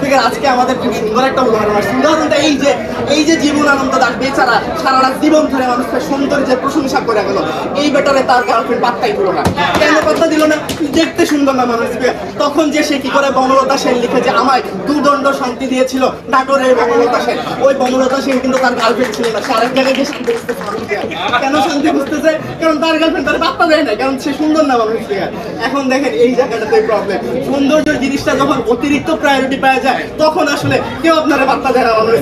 Speaker আজকে আমাদের খুব সুন্দর একটা উদাহরণ আছে। উদাহরণটা এই যে জীবনানন্দ দাশ বেচারা সারাটা জীবন ধরে মানুষের সৌন্দর্যের প্রশংসা করে গেল, এই বেটারে তার গার্লফ্রেন্ড পাত্তাই দিল না। কেন পাত্তা দিল না? দেখতে সুন্দর না মানুষ। তখন যে সে কি করে বনলতা সেন লিখে যে আমায় দুদণ্ড শান্তি দিয়েছিল নাটোরের বনলতা সেন, ওই বনলতা সেন কিন্তু তার গার্লফ্রেন্ড ছিল না। সে আরেক জায়গায় গিয়ে শান্তি খুঁজতেছে। কেন শান্তি খুঁজতেছে? কারণ তার গার্লফ্রেন্ড তার পাত্তা দেয় না, কারণ সে সুন্দর না মানুষ। এখন দেখেন এই জায়গাটাতে প্রবলেম। সৌন্দর্যের জিনিসটা যখন অতিরিক্ত প্রায়োরিটি পাওয়া যায় তখন আসলে কেউ আপনারা পাত্তা দেয় না মানুষ।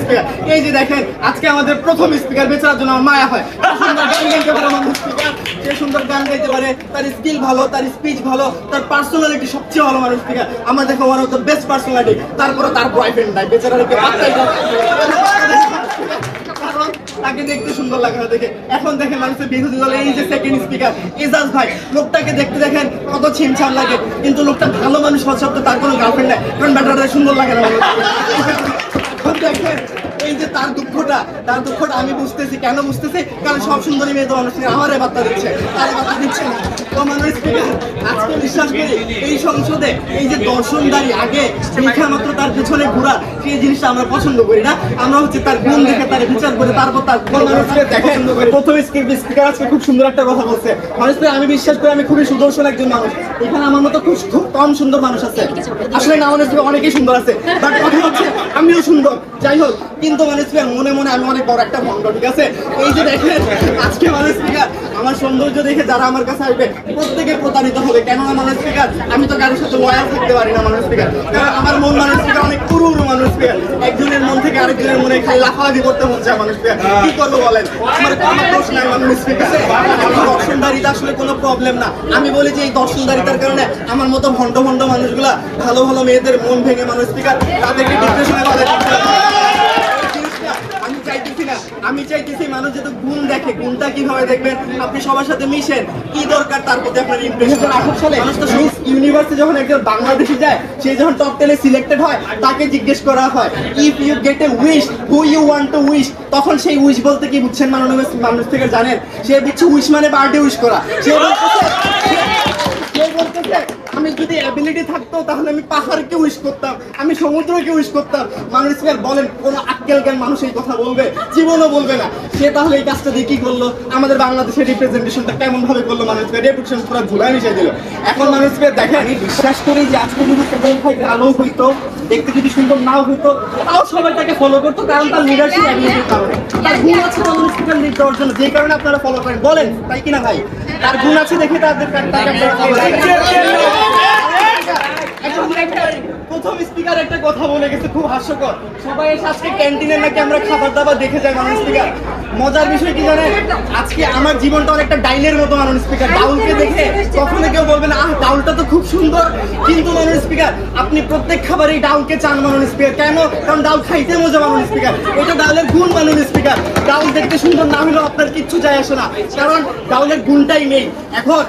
এই যে দেখেন আজকে আমাদের প্রথম স্পিকার বেচারার জন্য আমার মায়া হয়। সুন্দর গান গাইতে পারে মানুষ স্পিকার, সে সুন্দর গান গাইতে পারে, তার স্কিল ভালো, তার স্পিচ ভালো, তার পার্সোনালিটি সবচেয়ে ভালো মানুষ স্পিকার। আমার দেখো one of the best personality, তারপরে তার বয়ফ্রেন্ড নাই, বেচারাকে পাত্তাই দেয় তাকে দেখতে সুন্দর লাগে না দেখে। এখন দেখেন মানুষের বিরোধী দলের এই যে সেকেন্ড স্পিকার এজাজ ভাই, লোকটাকে দেখতে দেখেন কত ছিমছাম লাগে, কিন্তু লোকটা ভালো মানুষ হওয়া সত্ত্বেও তার কোনো গার্লফ্রেন্ড নাই, কারণ ব্যাটারটা সুন্দর লাগে না মানুষ। দেখেন এই যে তার দুঃখটা আমি বুঝতেছি। কেন বুঝতেছি? কারণ সব সুন্দরী মেয়ে তো মানুষ আমারে বার্তা দিচ্ছে, তার বার্তা দিচ্ছে না। তো মানুষ আজকে বিশ্বাস করি এই সংসদে এই যে দর্শনদারি আগে দেখা মাত্র তার পেছনে ঘোরা, সেই জিনিসটা আমরা পছন্দ করি না। আমরা হচ্ছে তার গুণ দেখে তার বিচার করে তারপর তার পছন্দ করি। প্রথম স্পিকার আজকে খুব সুন্দর একটা কথা বলছে। মানুষ আমি বিশ্বাস করি আমি খুবই সুদর্শন একজন মানুষ। এখানে আমার মতো খুব কম সুন্দর মানুষ আছে, আসলে না মানুষ অনেকেই সুন্দর আছে, বাট কথা হচ্ছে আমিও সুন্দর। যাই হোক, কিন্তু মানুষ মনে মনে আমি অনেক বড় একটা ভণ্ড, ঠিক আছে? এই যে দেখেন আজকে মানুষ স্পিকার আমার সৌন্দর্য দেখে যারা আমার কাছে আসবে প্রত্যেকে প্রতারিত হবে। কেননা মানুষ স্পিকার আমি তো কারোর সাথে লয়াল থাকতে পারি না মানুষ স্পিকার, কারণ আমার মন মানুষ স্পিকার অনেক পুরো মানুষ স্পিকার। একজনের মন থেকে আরেকজনের মনে খালি লাফালাফি করতে মন চায় মানুষ স্পিকার। কি করবো বলেন? আমার কোনো দোষ নাই মানুষ স্পিকার। দর্শনদারিতা আসলে কোনো প্রবলেম না। আমি বলি যে এই দর্শনদারিতার কারণে আমার মতো ভণ্ড মানুষগুলা ভালো ভালো মেয়েদের মন ভেঙে মানুষ স্পিকার তাদেরকে ডিপ্রেশনে বলে। আমি চাইতেছি মানুষ যেহেতু গুণ দেখে, গুণটা কিভাবে দেখবেন? আপনি সবার সাথে মিশেন, কি দরকার তার প্রতি আপনার ইমপ্রেশন। 2018 সালে মানুষ তো ইউনিভার্সিটি যখন একজন বাংলাদেশি যায়, সে যখন টপ 10-এ সিলেক্টেড হয় তাকে জিজ্ঞেস করা হয় if you get a wish who you want to wish, তখন সেই উইশ বলতে কি বুঝছেন মানুষ থেকে জানেন? সে বুঝছে উইশ মানে বার্থডে উইশ করা। সে বলতেছে আমি যদি অ্যাবিলিটি থাকতো তাহলে আমি পাহাড়কে উইশ করতাম, আমি সমুদ্রকে উইশ করতাম। মানুষ বলেন কোন আক্কেল জ্ঞান মানুষ এই কথা বলবে? জীবনও বলবে না। সে তাহলে এই কাজটা দিয়ে কি করলো? আমাদের বাংলাদেশের রিপ্রেজেন্টেশনটা কেমন ভাবে করলো? মানুষকে রেপুটেশন পুরো ধুলায় মিশিয়ে দিল। এখন মানুষকে দেখেন আমি বিশ্বাস করি যে আজকে যদি কেবল ভাই ভালো হইতো, দেখতে যদি সুন্দর নাও হইতো, তাও সবাই তাকে ফলো করতো, কারণ তার লিডারশিপ অ্যাবিলিটির কারণে। তার গুণ আছে মানুষ লিড দেওয়ার জন্য, যে কারণে আপনারা ফলো করেন। বলেন তাই কিনা ভাই? তার গুণ আছে দেখে তাদের প্রথম স্পিকার একটা কথা বলে গেছে খুব হাস্যকর। সবাই এসে আজকে ক্যান্টিনে নাকি আমরা খাবার দাবার দেখে যাই মানুষ স্পিকার। মজার বিষয় কি জানেন? আজকে আমার জীবনটা অনেকটা ডাইলের মতো মানুষ স্পিকার। ডাউলকে দেখে কখনো কেউ বলবে না ডাউলটা তো খুব সুন্দর, কিন্তু মানুষ স্পিকার আপনি প্রত্যেক খাবারেই ডাউলকে চান মানুষ স্পিকার। কেন? কারণ ডাউল খাইতে মজা মানুষ স্পিকার। এটা ডাউলের গুণ মানুষ স্পিকার। ডাউল দেখতে সুন্দর না হলেও আপনার কিচ্ছু যায় আসে না, কারণ ডাউলের গুণটাই নেই। এখন